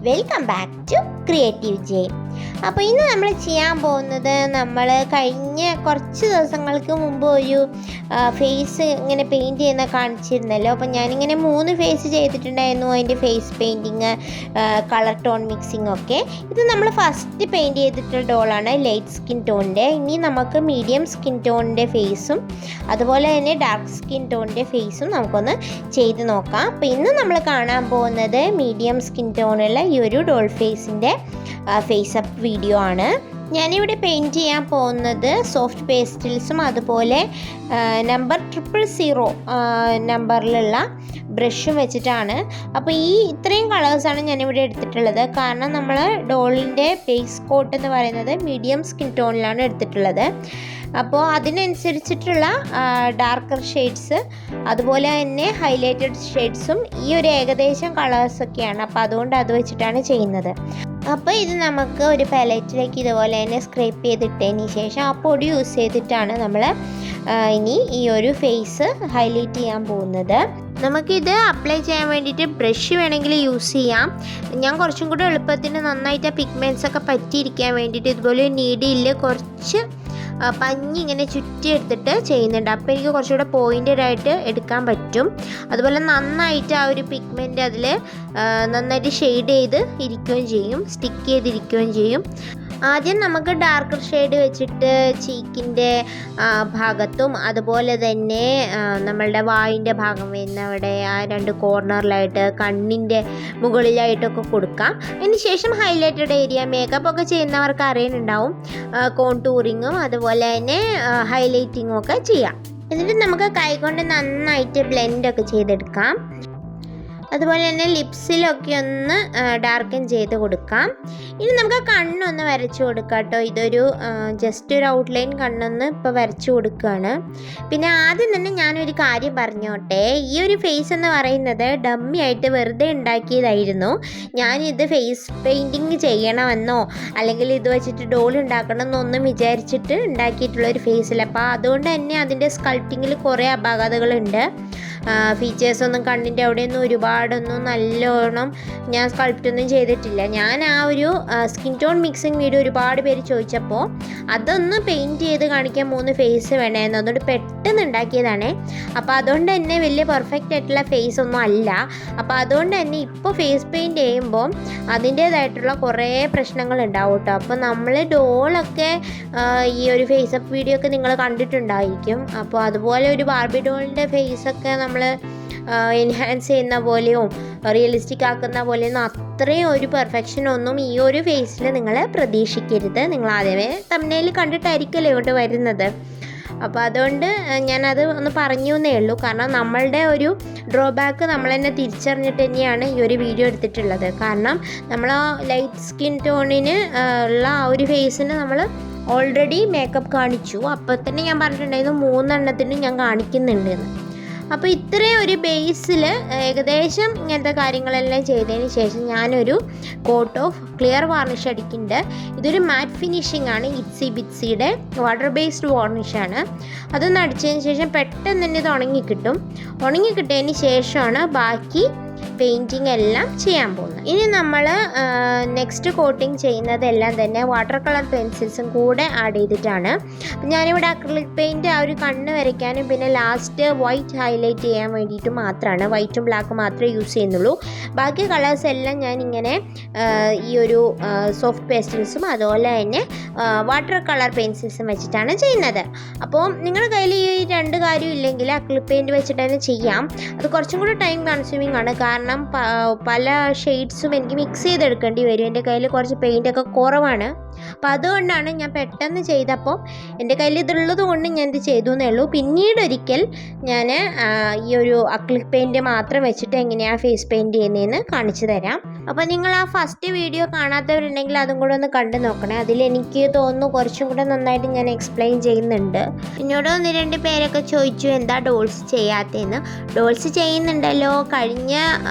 Welcome back to creative J. അപ്പോൾ ഇന്ന് നമ്മൾ ചെയ്യാൻ പോകുന്നത്, നമ്മൾ കഴിഞ്ഞ കുറച്ച് ദിവസങ്ങൾക്ക് മുമ്പ് ഒരു ഫേസ് ഇങ്ങനെ പെയിൻറ്റ് ചെയ്യുന്ന കാണിച്ചിരുന്നല്ലോ. അപ്പോൾ ഞാനിങ്ങനെ 3 ഫേസ് ചെയ്തിട്ടുണ്ടായിരുന്നു. അതിൻ്റെ face painting, colour tone mixing ഒക്കെ. ഇത് നമ്മൾ ഫസ്റ്റ് പെയിൻറ്റ് ചെയ്തിട്ടുള്ള ഡോളാണ് ലൈറ്റ് സ്കിൻ ടോണിൻ്റെ. ഇനി നമുക്ക് മീഡിയം സ്കിൻ ടോണിൻ്റെ ഫേസും അതുപോലെ തന്നെ ഡാർക്ക് സ്കിൻ ടോണിൻ്റെ ഫേസും നമുക്കൊന്ന് ചെയ്ത് നോക്കാം. അപ്പോൾ ഇന്ന് നമ്മൾ കാണാൻ പോകുന്നത് മീഡിയം സ്കിൻ ടോണുള്ള ഈ ഒരു ഡോൾ ഫേസിൻ്റെ ഫേസ് അപ്പ് വീഡിയോ ആണ്. ഞാനിവിടെ പെയിൻറ്റ് ചെയ്യാൻ പോകുന്നത് സോഫ്റ്റ് പേസ്റ്റൽസും അതുപോലെ നമ്പർ 000 നമ്പറിലുള്ള ബ്രഷും വെച്ചിട്ടാണ്. അപ്പോൾ ഇത്രയും കളേഴ്സാണ് ഞാനിവിടെ എടുത്തിട്ടുള്ളത്. കാരണം നമ്മൾ ഡോളിൻ്റെ ബേസ് കോട്ട് എന്ന് പറയുന്നത് മീഡിയം സ്കിൻ ടോണിലാണ് എടുത്തിട്ടുള്ളത്. അപ്പോൾ അതിനനുസരിച്ചിട്ടുള്ള ഡാർക്കർ ഷെയ്ഡ്സ് അതുപോലെ തന്നെ ഹൈലൈറ്റഡ് ഷെയ്ഡ്സും ഈ ഒരു ഏകദേശം കളേഴ്സൊക്കെയാണ്. അപ്പോൾ അതുകൊണ്ട് അത് വെച്ചിട്ടാണ് ചെയ്യുന്നത്. അപ്പോൾ ഇത് നമുക്ക് ഒരു പാലറ്റിലേക്ക് ഇതുപോലെ തന്നെ സ്ക്രേപ്പ് ചെയ്തിട്ടതിന് ശേഷം ആ പൊടി യൂസ് ചെയ്തിട്ടാണ് നമ്മൾ ഇനി ഈ ഒരു ഫേസ് ഹൈലൈറ്റ് ചെയ്യാൻ പോകുന്നത്. നമുക്കിത് അപ്ലൈ ചെയ്യാൻ വേണ്ടിയിട്ട് ബ്രഷ് വേണമെങ്കിൽ യൂസ് ചെയ്യാം. ഞാൻ കുറച്ചും കൂടെ എളുപ്പത്തിന് നന്നായിട്ട് ആ പിഗ്മെൻറ്റ്സ് ഒക്കെ പറ്റിയിരിക്കാൻ വേണ്ടിയിട്ട് ഇതുപോലെ നീഡിൽ കുറച്ച് പഞ്ഞി ഇങ്ങനെ ചുറ്റി എടുത്തിട്ട് ചെയ്യുന്നുണ്ട്. അപ്പോൾ എനിക്ക് കുറച്ചുകൂടെ പോയിൻറ്റഡ് ആയിട്ട് എടുക്കാൻ പറ്റും. അതുപോലെ നന്നായിട്ട് ആ ഒരു പിഗ്മെൻറ്റ് അതിൽ നന്നായിട്ട് ഷെയ്ഡ് ചെയ്ത് ഇരിക്കുകയും ചെയ്യും, സ്റ്റിക്ക് ചെയ്തിരിക്കുകയും ചെയ്യും. ആദ്യം നമുക്ക് ഡാർക്കർ ഷെയ്ഡ് വെച്ചിട്ട് ചീക്കിൻ്റെ ഭാഗത്തും അതുപോലെ തന്നെ നമ്മളുടെ വായിൻ്റെ ഭാഗം വരുന്ന അവിടെ ആ 2 കോർണറിലായിട്ട് കണ്ണിൻ്റെ മുകളിലായിട്ടൊക്കെ കൊടുക്കാം. അതിന് ശേഷം ഹൈലൈറ്റഡ് ഏരിയ മേക്കപ്പ് ഒക്കെ ചെയ്യുന്നവർക്ക് അറിയുന്നുണ്ടാവും, കോൺടൂറിങ്ങും അതുപോലെ തന്നെ ഹൈലൈറ്റിങ്ങും ഒക്കെ ചെയ്യാം. എന്നിട്ട് നമുക്ക് കൈകൊണ്ട് നന്നായിട്ട് ബ്ലെൻഡൊക്കെ ചെയ്തെടുക്കാം. അതുപോലെ തന്നെ ലിപ്സിലൊക്കെ ഒന്ന് ഡാർക്കൻ ചെയ്ത് കൊടുക്കാം. ഇനി നമുക്ക് കണ്ണൊന്ന് വരച്ചു കൊടുക്കാം കേട്ടോ. ഇതൊരു ജസ്റ്റ് ഒരു ഔട്ട്ലൈൻ കണ്ണൊന്ന് ഇപ്പോൾ വരച്ചു കൊടുക്കുകയാണ്. പിന്നെ ആദ്യം തന്നെ ഞാനൊരു കാര്യം പറഞ്ഞോട്ടെ. ഈ ഒരു ഫേസ് എന്ന് പറയുന്നത് ഡമ്മി ആയിട്ട് വെറുതെ ഉണ്ടാക്കിയതായിരുന്നു. ഞാനിത് ഫേസ് പെയിൻറ്റിങ് ചെയ്യണമെന്നോ അല്ലെങ്കിൽ ഇത് വെച്ചിട്ട് ഡോൾ ഉണ്ടാക്കണമെന്നൊന്നും വിചാരിച്ചിട്ട് ഉണ്ടാക്കിയിട്ടുള്ളൊരു ഫേസിൽ. അപ്പോൾ അതുകൊണ്ട് തന്നെ അതിൻ്റെ സ്കൾപ്റ്റിങ്ങിൽ കുറേ അപാകതകളുണ്ട്. ഫീച്ചേഴ്സൊന്നും കണ്ണിൻ്റെ അവിടെയൊന്നും ഒരുപാടൊന്നും നല്ലോണം ഞാൻ സ്കൾപ്റ്റൊന്നും ചെയ്തിട്ടില്ല. ഞാൻ ആ ഒരു സ്കിൻ ടോൺ മിക്സിങ് വീഡിയോ ഒരുപാട് പേര് ചോദിച്ചപ്പോൾ അതൊന്ന് പെയിൻറ്റ് ചെയ്ത് കാണിക്കാൻ 3 ഫേസ് വേണമായിരുന്നു. അതുകൊണ്ട് പെട്ടെന്ന് ഉണ്ടാക്കിയതാണ്. അപ്പോൾ അതുകൊണ്ട് തന്നെ വലിയ പെർഫെക്റ്റ് ആയിട്ടുള്ള ഫേസ് ഒന്നും അല്ല. അപ്പോൾ അതുകൊണ്ട് തന്നെ ഇപ്പോൾ ഫേസ് പെയിൻറ്റ് ചെയ്യുമ്പോൾ അതിൻ്റേതായിട്ടുള്ള കുറേ പ്രശ്നങ്ങൾ ഉണ്ടാവും കേട്ടോ. അപ്പോൾ നമ്മൾ ഡോളൊക്കെ ഈ ഒരു ഫേസ് അപ്പ് വീഡിയോ ഒക്കെ നിങ്ങൾ കണ്ടിട്ടുണ്ടായിരിക്കും. അപ്പോൾ അതുപോലെ ഒരു ബാർബി ഡോളിൻ്റെ ഫേസൊക്കെ നമ്മൾ എൻഹാൻസ് ചെയ്യുന്ന പോലെയോ റിയലിസ്റ്റിക് ആക്കുന്ന പോലെയൊന്നും അത്രയും ഒരു പെർഫെക്ഷൻ ഒന്നും ഈ ഒരു ഫേസിൽ നിങ്ങൾ പ്രതീക്ഷിക്കരുത്. നിങ്ങൾ ആദ്യമേ തംബ്നെയിൽ കണ്ടിട്ടായിരിക്കുമല്ലോ ഇങ്ങോട്ട് വരുന്നത്. അപ്പോൾ അതുകൊണ്ട് ഞാനത് ഒന്ന് പറഞ്ഞു എന്നേ ഉള്ളൂ. കാരണം നമ്മളുടെ ഒരു ഡ്രോബാക്ക് നമ്മൾ തന്നെ തിരിച്ചറിഞ്ഞിട്ട് തന്നെയാണ് ഈ ഒരു വീഡിയോ എടുത്തിട്ടുള്ളത്. കാരണം നമ്മൾ ആ ലൈറ്റ് സ്കിൻ ടോണിന് ഉള്ള ആ ഒരു ഫേസിന് നമ്മൾ ഓൾറെഡി മേക്കപ്പ് കാണിച്ചു. അപ്പോൾ തന്നെ ഞാൻ പറഞ്ഞിട്ടുണ്ടായിരുന്നു 3 എണ്ണത്തിന് ഞാൻ കാണിക്കുന്നുണ്ടെന്ന്. അപ്പോൾ ഇത്രയും ഒരു ബേസിൽ ഏകദേശം ഇങ്ങനത്തെ കാര്യങ്ങളെല്ലാം ചെയ്തതിന് ശേഷം ഞാനൊരു കോട്ട് ഓഫ് ക്ലിയർ വാർണിഷ് അടിക്കുന്നുണ്ട്. ഇതൊരു മാറ്റ് ഫിനിഷിംഗ് ആണ്, ഇറ്റ്സി ബിറ്റ്സിയുടെ വാട്ടർ ബേസ്ഡ് വാർണിഷാണ്. അതൊന്ന് അടിച്ചതിന് ശേഷം പെട്ടെന്ന് തന്നെ ഇത് ഉണങ്ങിക്കിട്ടതിന് ശേഷമാണ് ബാക്കി പെയിൻറ്റിങ് എല്ലാം ചെയ്യാൻ പോകുന്നത്. ഇനി നമ്മൾ നെക്സ്റ്റ് കോട്ടിങ് ചെയ്യുന്നതെല്ലാം തന്നെ വാട്ടർ കളർ പെൻസിൽസും കൂടെ ആഡ് ചെയ്തിട്ടാണ്. ഞാനിവിടെ അക്രിലിക് പെയിൻറ്റ് ആ ഒരു കണ്ണ് വരയ്ക്കാനും പിന്നെ ലാസ്റ്റ് വൈറ്റ് ഹൈലൈറ്റ് ചെയ്യാൻ വേണ്ടിയിട്ട് മാത്രമാണ്, വൈറ്റും ബ്ലാക്കും മാത്രമേ യൂസ് ചെയ്യുന്നുള്ളൂ. ബാക്കി കളേഴ്സ് എല്ലാം ഞാനിങ്ങനെ ഈ ഒരു സോഫ്റ്റ് പേസ്റ്റൽസും അതുപോലെ തന്നെ വാട്ടർ കളർ പെൻസിൽസും വെച്ചിട്ടാണ് ചെയ്യുന്നത്. അപ്പോൾ നിങ്ങളുടെ കയ്യിൽ ഈ 2 കാര്യം ഇല്ലെങ്കിൽ അക്രിലിക് പെയിൻറ്റ് വെച്ചിട്ട് തന്നെ ചെയ്യാം. അത് കുറച്ചും കൂടി ടൈം കൺസ്യൂമിങ് ആണ്. കാരണം പല ഷെയ്ഡ്സും എനിക്ക് മിക്സ് ചെയ്തെടുക്കേണ്ടി വരും. എൻ്റെ കയ്യിൽ കുറച്ച് പെയിൻ്റൊക്കെ കുറവാണ്. അപ്പോൾ അതുകൊണ്ടാണ് ഞാൻ പെട്ടെന്ന് ചെയ്തപ്പോൾ എൻ്റെ കയ്യിൽ ഇതുള്ളത് കൊണ്ട് ഞാൻ ഇത് ചെയ്തു എന്നേ ഉള്ളൂ. പിന്നീട് ഒരിക്കൽ ഞാൻ ഈ ഒരു അക്രിലിക് പെയിൻറ്റ് മാത്രം വെച്ചിട്ട് എങ്ങനെയാണ് ഫേസ് പെയിൻറ്റ് ചെയ്യുന്നതെന്ന് കാണിച്ചു തരാം. അപ്പോൾ നിങ്ങൾ ആ ഫസ്റ്റ് വീഡിയോ കാണാത്തവരുണ്ടെങ്കിൽ അതും കൂടെ ഒന്ന് കണ്ടു നോക്കണേ. അതിലെനിക്ക് തോന്നുന്നു കുറച്ചും കൂടെ നന്നായിട്ട് ഞാൻ എക്സ്പ്ലെയിൻ ചെയ്യുന്നുണ്ട്. എന്നോട് 1-2 പേരൊക്കെ ചോദിച്ചു എന്താ ഡോൾസ് ചെയ്യാത്തതെന്ന്. ഡോൾസ് ചെയ്യുന്നുണ്ടല്ലോ. കഴിഞ്ഞ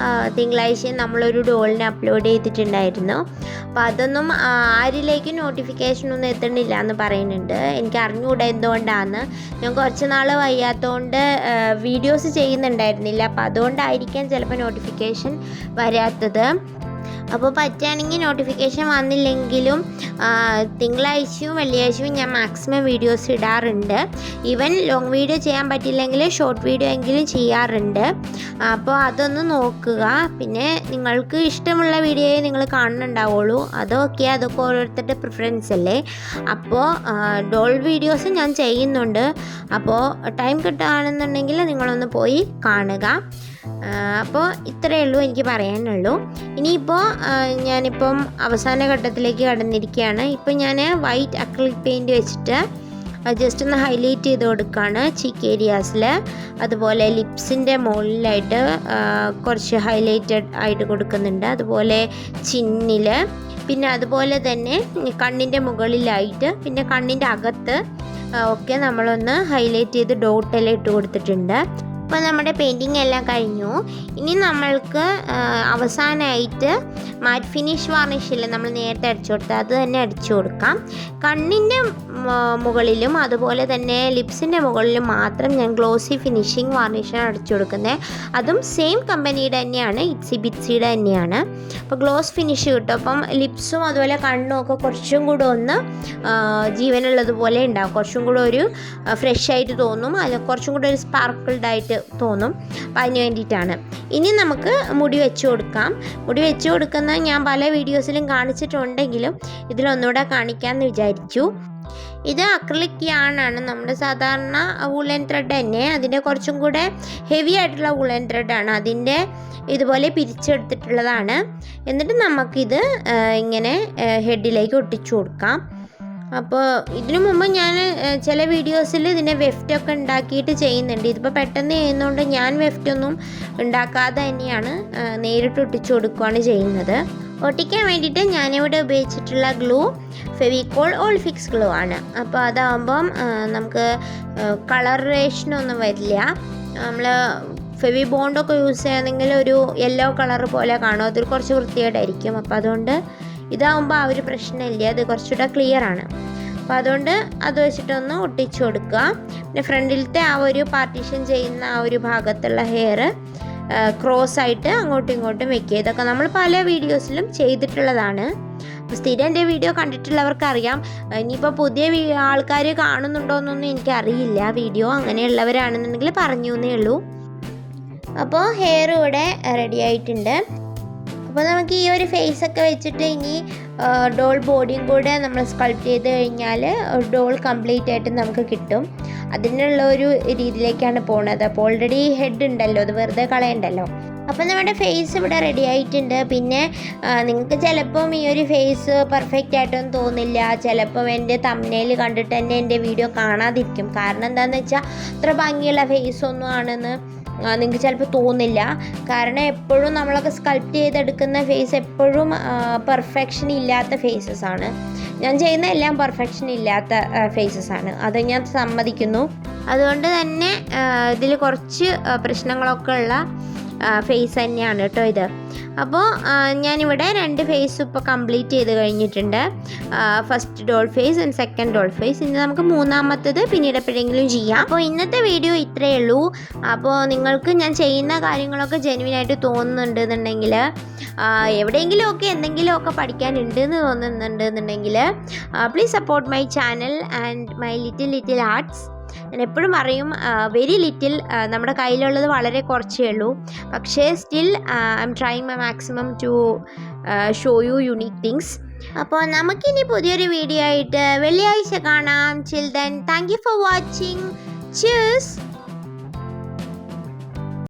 തിങ്കളാഴ്ച നമ്മളൊരു ഡോളിനെ അപ്ലോഡ് ചെയ്തിട്ടുണ്ടായിരുന്നു. അപ്പോൾ അതൊന്നും ആരിലേക്കും നോട്ടിഫിക്കേഷൻ ഒന്നും എത്തണില്ല എന്ന് പറയുന്നുണ്ട്. എനിക്ക് അറിഞ്ഞുകൂടെ എന്തുകൊണ്ടാണെന്ന്. ഞാൻ കുറച്ച് നാൾ വയ്യാത്തതുകൊണ്ട് വീഡിയോസ് ചെയ്യുന്നുണ്ടായിരുന്നില്ല. അപ്പോൾ അതുകൊണ്ടായിരിക്കാം ചിലപ്പോൾ നോട്ടിഫിക്കേഷൻ വരാത്തത്. അപ്പോൾ പറ്റുകയാണെങ്കിൽ നോട്ടിഫിക്കേഷൻ വന്നില്ലെങ്കിലും തിങ്കളാഴ്ചയും വെള്ളിയാഴ്ചയും ഞാൻ മാക്സിമം വീഡിയോസ് ഇടാറുണ്ട്. ഈവൻ ലോങ് വീഡിയോ ചെയ്യാൻ പറ്റില്ലെങ്കിൽ ഷോർട്ട് വീഡിയോ എങ്കിലും ചെയ്യാറുണ്ട്. അപ്പോൾ അതൊന്ന് നോക്കുക. പിന്നെ നിങ്ങൾക്ക് ഇഷ്ടമുള്ള വീഡിയോയെ നിങ്ങൾ കാണുന്നുണ്ടാവുള്ളൂ, അതൊക്കെ ഓരോരുത്തരുടെ പ്രിഫറൻസ് അല്ലേ. അപ്പോൾ ഡോൾ വീഡിയോസ് ഞാൻ ചെയ്യുന്നുണ്ട്. അപ്പോൾ ടൈം കിട്ടുകയാണെന്നുണ്ടെങ്കിൽ നിങ്ങളൊന്ന് പോയി കാണുക. അപ്പോൾ ഇത്രയേ ഉള്ളൂ എനിക്ക് പറയാനുള്ളൂ. ഇനിയിപ്പോൾ ഞാനിപ്പം അവസാന ഘട്ടത്തിലേക്ക് കടന്നിരിക്കുകയാണ്. ഇപ്പോൾ ഞാൻ വൈറ്റ് അക്രിലിക് പെയിൻറ്റ് വെച്ചിട്ട് ജസ്റ്റ് ഒന്ന് ഹൈലൈറ്റ് ചെയ്ത് കൊടുക്കുകയാണ് ചീക്ക് ഏരിയാസിൽ. അതുപോലെ ലിപ്സിൻ്റെ മുകളിലായിട്ട് കുറച്ച് ഹൈലൈറ്റഡ് ആയിട്ട് കൊടുക്കുന്നുണ്ട്. അതുപോലെ ചിന്നിൽ, പിന്നെ അതുപോലെ തന്നെ കണ്ണിൻ്റെ മുകളിലായിട്ട്, പിന്നെ കണ്ണിൻ്റെ അകത്ത് ഒക്കെ നമ്മളൊന്ന് ഹൈലൈറ്റ് ചെയ്ത് ഡോട്ടെല്ലാം ഇട്ട് കൊടുത്തിട്ടുണ്ട്. അപ്പോൾ നമ്മുടെ പെയിൻറ്റിങ് എല്ലാം കഴിഞ്ഞു. ഇനി നമ്മൾക്ക് അവസാനമായിട്ട് മാറ്റ് ഫിനിഷ് വാർണിഷിൽ നമ്മൾ നേരത്തെ അടിച്ചു കൊടുത്തത് അത് തന്നെ അടിച്ചു കൊടുക്കാം. കണ്ണിൻ്റെ മുകളിലും അതുപോലെ തന്നെ ലിപ്സിൻ്റെ മുകളിലും മാത്രം ഞാൻ ഗ്ലോസി ഫിനിഷിങ് വാർണിഷാണ് അടിച്ചു കൊടുക്കുന്നത്. അതും സെയിം കമ്പനിയുടെ തന്നെയാണ്, ഇറ്റ്സി ബിറ്റ്സിയുടെ തന്നെയാണ്. അപ്പോൾ ഗ്ലോസ് ഫിനിഷ് കിട്ടും. അപ്പം ലിപ്സും അതുപോലെ കണ്ണും ഒക്കെ കുറച്ചും കൂടെ ഒന്ന് ജീവനുള്ളതുപോലെ ഉണ്ടാകും. കുറച്ചും കൂടെ ഒരു ഫ്രഷ് ആയിട്ട് തോന്നും, അത് കുറച്ചും കൂടെ ഒരു സ്പാർക്കിൾഡ് ആയിട്ട് തോന്നും. അപ്പം അതിന് വേണ്ടിയിട്ടാണ്. ഇനി നമുക്ക് മുടി വെച്ച് കൊടുക്കാം. മുടി വെച്ച് കൊടുക്കുന്ന ഞാൻ പല വീഡിയോസിലും കാണിച്ചിട്ടുണ്ടെങ്കിലും ഇതിലൊന്നുകൂടെ കാണിക്കാമെന്ന് വിചാരിച്ചു. ഇത് അക്രിലിക് യാണാണ്, നമ്മുടെ സാധാരണ വൂളൻ ത്രെഡ് തന്നെ. അതിൻ്റെ കുറച്ചും കൂടെ ഹെവി ആയിട്ടുള്ള വൂളൻ ത്രെഡാണ്, അതിൻ്റെ ഇതുപോലെ പിരിച്ചെടുത്തിട്ടുള്ളതാണ്. എന്നിട്ട് നമുക്കിത് ഇങ്ങനെ ഹെഡിലേക്ക് ഒട്ടിച്ചു കൊടുക്കാം. അപ്പോൾ ഇതിനു മുമ്പ് ഞാൻ ചില വീഡിയോസിൽ ഇതിൻ്റെ വെഫ്റ്റൊക്കെ ഉണ്ടാക്കിയിട്ട് ചെയ്യുന്നുണ്ട്. ഇതിപ്പോൾ പെട്ടെന്ന് ചെയ്യുന്നതുകൊണ്ട് ഞാൻ വെഫ്റ്റൊന്നും ഉണ്ടാക്കാതെ തന്നെയാണ് നേരിട്ട് ഒട്ടിച്ചു കൊടുക്കുകയാണ് ചെയ്യുന്നത്. ഒട്ടിക്കാൻ വേണ്ടിയിട്ട് ഞാനിവിടെ ഉപയോഗിച്ചിട്ടുള്ള glue Fevicol all fix glue ആണ്. അപ്പോൾ അതാകുമ്പം നമുക്ക് കളറേഷനൊന്നും വരില്ല. നമ്മൾ ഫെവി ബോണ്ടൊക്കെ യൂസ് ചെയ്യുകയാണെങ്കിൽ ഒരു യെല്ലോ കളർ പോലെ കാണും, അതിൽ കുറച്ച് വൃത്തികേടായിരിക്കും. അപ്പോൾ അതുകൊണ്ട് ഇതാവുമ്പോൾ ആ ഒരു പ്രശ്നമില്ല, അത് കുറച്ചുകൂടെ ക്ലിയർ ആണ്. അപ്പോൾ അതുകൊണ്ട് അത് വെച്ചിട്ടൊന്ന് ഒട്ടിച്ചു കൊടുക്കുക. പിന്നെ ഫ്രണ്ടിലത്തെ ആ ഒരു പാർട്ടീഷൻ ചെയ്യുന്ന ആ ഒരു ഭാഗത്തുള്ള ഹെയർ ക്രോസ് ആയിട്ട് അങ്ങോട്ടും ഇങ്ങോട്ടും വെക്കുക. ഇതൊക്കെ നമ്മൾ പല വീഡിയോസിലും ചെയ്തിട്ടുള്ളതാണ്. സ്ഥിരം എൻ്റെ വീഡിയോ കണ്ടിട്ടുള്ളവർക്ക് അറിയാം. ഇനിയിപ്പോൾ പുതിയ ആൾക്കാർ കാണുന്നുണ്ടോയെന്നൊന്നും എനിക്കറിയില്ല. വീഡിയോ അങ്ങനെയുള്ളവരാണെന്നുണ്ടെങ്കിൽ പറഞ്ഞു എന്നേ ഉള്ളൂ. അപ്പോൾ ഹെയർ ഇവിടെ റെഡി ആയിട്ടുണ്ട്. അപ്പോൾ നമുക്ക് ഈ ഒരു ഫേസൊക്കെ വെച്ചിട്ട് ഇനി ഡോൾ ബോഡിയും കൂടെ നമ്മൾ സ്കൾപ്റ്റ് ചെയ്ത് കഴിഞ്ഞാൽ ഡോൾ കംപ്ലീറ്റ് ആയിട്ട് നമുക്ക് കിട്ടും. അതിനുള്ള ഒരു രീതിയിലേക്കാണ് പോകുന്നത്. അപ്പോൾ ഓൾറെഡി ഹെഡ് ഉണ്ടല്ലോ, അത് വെറുതെ കളയണ്ടല്ലോ. അപ്പോൾ നമ്മുടെ ഫേസ് ഇവിടെ റെഡി ആയിട്ടുണ്ട്. പിന്നെ നിങ്ങൾക്ക് ചിലപ്പം ഈ ഒരു ഫേസ് പെർഫെക്റ്റ് ആയിട്ടൊന്നും തോന്നില്ല. ചിലപ്പം എൻ്റെ തംബ്നെയിൽ കണ്ടിട്ട് തന്നെ എൻ്റെ വീഡിയോ കാണാതിരിക്കും. കാരണം എന്താണെന്ന് വെച്ചാൽ അത്ര ഭംഗിയുള്ള ഫേസൊന്നും ആണെന്ന് നിങ്ങൾക്ക് ചിലപ്പോൾ തോന്നില്ല. കാരണം എപ്പോഴും നമ്മളൊക്കെ സ്കൾപ്റ്റ് ചെയ്തെടുക്കുന്ന ഫേസ് എപ്പോഴും പെർഫെക്ഷൻ ഇല്ലാത്ത ഫേസസ് ആണ്. ഞാൻ ചെയ്യുന്ന എല്ലാം പെർഫെക്ഷൻ ഇല്ലാത്ത ഫേസസ് ആണ്, അത് ഞാൻ സമ്മതിക്കുന്നു. അതുകൊണ്ട് തന്നെ ഇതിൽ കുറച്ച് പ്രശ്നങ്ങളൊക്കെ ഉള്ള ഫേസ് തന്നെയാണ് കേട്ടോ ഇത്. അപ്പോൾ ഞാനിവിടെ 2 ഫേസ് ഇപ്പോൾ കംപ്ലീറ്റ് ചെയ്ത് കഴിഞ്ഞിട്ടുണ്ട്. First doll face and second doll face. ഇനി നമുക്ക് മൂന്നാമത്തേത് പിന്നീട് എപ്പോഴെങ്കിലും ചെയ്യാം. അപ്പോൾ ഇന്നത്തെ വീഡിയോ ഇത്രയേ ഉള്ളൂ. അപ്പോൾ നിങ്ങൾക്ക് ഞാൻ ചെയ്യുന്ന കാര്യങ്ങളൊക്കെ ജെന്യുവിനായിട്ട് തോന്നുന്നുണ്ടെന്നുണ്ടെങ്കിൽ, എവിടെയെങ്കിലുമൊക്കെ എന്തെങ്കിലുമൊക്കെ പഠിക്കാനുണ്ട് എന്ന് തോന്നുന്നുണ്ടെന്നുണ്ടെങ്കിൽ please support my channel and my little arts. ഞാൻ എപ്പോഴും പറയും, വെരി ലിറ്റിൽ, നമ്മുടെ കയ്യിലുള്ളത് വളരെ കുറച്ചേ ഉള്ളൂ. പക്ഷേ still I am trying my maximum to show you unique things. അപ്പോൾ നമുക്കിനി പുതിയൊരു വീഡിയോ ആയിട്ട് വെള്ളിയാഴ്ച കാണാം. Chill then, thank you for watching. Cheers.